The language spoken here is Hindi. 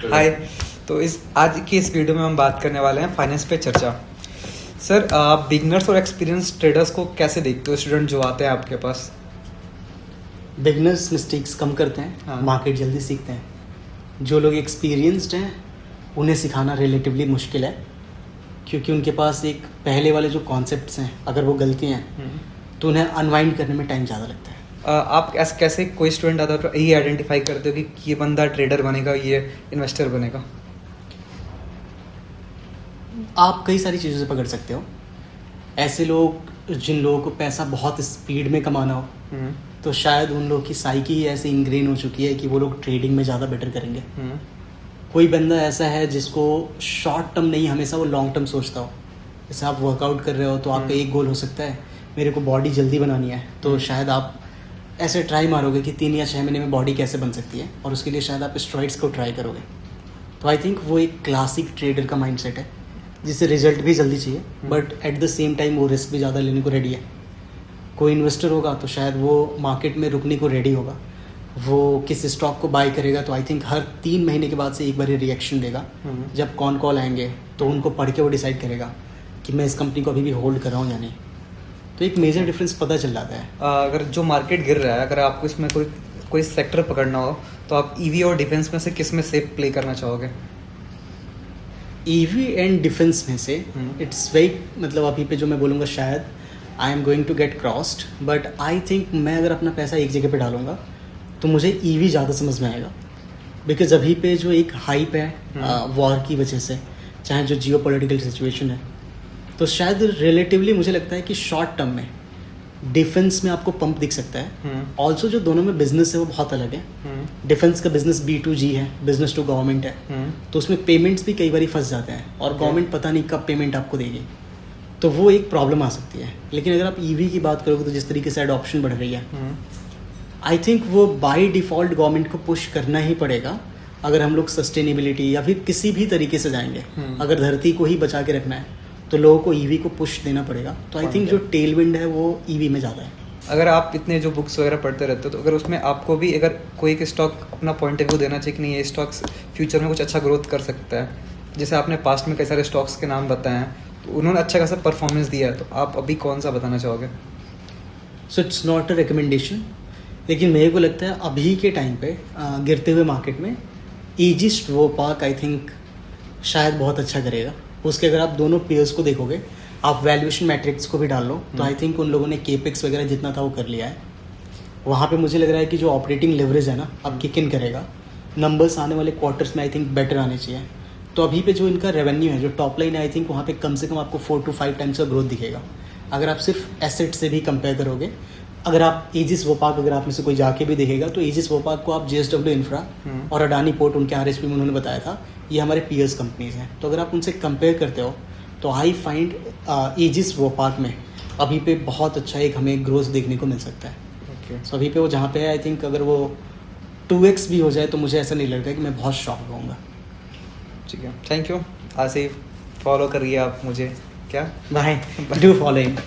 हाय। तो इस आज की इस वीडियो में हम बात करने वाले हैं फाइनेंस पे चर्चा। सर, आप बिगनर्स और एक्सपीरियंस ट्रेडर्स को कैसे देखते हो, स्टूडेंट जो आते हैं आपके पास? बिगनर्स मिस्टेक्स कम करते हैं, हाँ। मार्केट जल्दी सीखते हैं। जो लोग एक्सपीरियंस्ड हैं उन्हें सिखाना रिलेटिवली मुश्किल है, क्योंकि उनके पास एक पहले वाले जो कॉन्सेप्ट्स हैं, अगर वो गलती हैं तो उन्हें अनवाइंड करने में टाइम ज़्यादा लगता है। आप कैसे कोई स्टूडेंट आता है तो ये आइडेंटिफाई करते हो कि ये बंदा ट्रेडर बनेगा, ये इन्वेस्टर बनेगा? आप कई सारी चीज़ों से पकड़ सकते हो। ऐसे लोग जिन लोगों को पैसा बहुत स्पीड में कमाना हो, तो शायद उन लोगों की साइकी ही ऐसे इंग्रेन हो चुकी है कि वो लोग ट्रेडिंग में ज़्यादा बेटर करेंगे। कोई बंदा ऐसा है जिसको शॉर्ट टर्म नहीं, हमेशा वो लॉन्ग टर्म सोचता हो। जैसे आप वर्कआउट कर रहे हो तो आपका एक गोल हो सकता है, मेरे को बॉडी जल्दी बनानी है, तो शायद आप ऐसे ट्राई मारोगे कि 3 या 6 महीने में बॉडी कैसे बन सकती है, और उसके लिए शायद आप स्टेरॉइड्स को ट्राई करोगे। तो आई थिंक वो एक क्लासिक ट्रेडर का माइंडसेट है, जिससे रिजल्ट भी जल्दी चाहिए, but at the same time वो रिस्क भी ज़्यादा लेने को रेडी है। कोई इन्वेस्टर होगा तो शायद वो मार्केट में रुकने को रेडी होगा, वो किस स्टॉक को बाय करेगा तो आई थिंक हर 3 महीने के बाद से एक बार रिएक्शन देगा। जब कॉल आएंगे तो उनको पढ़ के वो डिसाइड करेगा कि मैं इस कंपनी को अभी भी होल्ड कर रहा हूँ या नहीं। तो एक मेजर डिफरेंस पता चल जाता है। अगर जो मार्केट गिर रहा है, अगर आपको इसमें कोई सेक्टर पकड़ना हो तो आप ईवी और डिफेंस में से किस में सेफ प्ले करना चाहोगे? ईवी एंड डिफेंस में से इट्स वेरी, मतलब अभी पे जो मैं बोलूँगा शायद I am going to get crossed, but I think मैं अगर अपना पैसा एक जगह पे डालूंगा तो मुझे ईवी ज़्यादा समझ में आएगा। बिकॉज अभी पे जो एक हाइप है वॉर की वजह से, चाहे जो जियो पॉलिटिकल सिचुएशन है, तो शायद रिलेटिवली मुझे लगता है कि शॉर्ट टर्म में डिफेंस में आपको पंप दिख सकता है। ऑल्सो जो दोनों में बिजनेस है वो बहुत अलग है। डिफेंस का बिजनेस B2G है, बिजनेस टू गवर्नमेंट है, तो उसमें पेमेंट्स भी कई बार फंस जाते हैं और गवर्नमेंट पता नहीं कब पेमेंट आपको देगी, तो वो एक प्रॉब्लम आ सकती है। लेकिन अगर आप ईवी की बात करोगे तो जिस तरीके से एडॉप्शन बढ़ रही है, आई थिंक वो बाय डिफ़ॉल्ट गवर्नमेंट को पुश करना ही पड़ेगा। अगर हम लोग सस्टेनेबिलिटी या फिर किसी भी तरीके से जाएंगे, अगर धरती को ही बचा के रखना है तो लोगों को ईवी को पुश देना पड़ेगा। तो आई थिंक जो टेल विंड है वो ईवी में ज़्यादा है। अगर आप इतने जो बुक्स वगैरह पढ़ते रहते हो, तो अगर उसमें आपको भी अगर कोई एक स्टॉक अपना पॉइंट ऑफ व्यू देना चाहिए कि नहीं, ये स्टॉक्स फ्यूचर में कुछ अच्छा ग्रोथ कर सकता है, जैसे आपने पास्ट में कई सारे स्टॉक्स के नाम बताए हैं तो उन्होंने अच्छा खासा परफॉर्मेंस दिया है, तो आप अभी कौन सा बताना चाहोगे? So it's not a recommendation, लेकिन मेरे को लगता है अभी के टाइम पे गिरते हुए मार्केट में ईजिस वोपाक आई थिंक शायद बहुत अच्छा करेगा। उसके अगर आप दोनों पेयर्स को देखोगे, आप वैल्यूएशन मैट्रिक्स को भी डाल लो, तो आई थिंक उन लोगों ने केपेक्स वगैरह जितना था वो कर लिया है। वहाँ पे मुझे लग रहा है कि जो ऑपरेटिंग लेवरेज है ना, अब किक इन करेगा। नंबर्स आने वाले क्वार्टर्स में आई थिंक बेटर आने चाहिए। तो अभी पे जो इनका रेवेन्यू है, जो टॉप लाइन है, आई थिंक वहाँ पे कम से कम आपको 4 to 5 टाइम्स का ग्रोथ दिखेगा। अगर आप सिर्फ एसेट से भी कंपेयर करोगे, अगर आप ईजिस वोपाक, अगर आप में से कोई जाके भी देखेगा तो ईजिस वोपाक को आप JSW इंफ्रा और अडानी पोर्ट, उनके RHP में उन्होंने बताया था ये हमारे पीयर्स कंपनीज हैं। तो अगर आप उनसे कंपेयर करते हो तो आई फाइंड ईजिस वोपाक में अभी पे बहुत अच्छा एक हमें ग्रोथ देखने को मिल सकता है। ओके। सो अभी पे वो जहाँ पे है, आई थिंक अगर वो 2x भी हो जाए तो मुझे ऐसा नहीं लगता कि मैं बहुत शॉक होऊंगा। ठीक है, थैंक यू। ऐसे ही फॉलो करिए आप मुझे। क्या बाय, डू फॉलोइंग।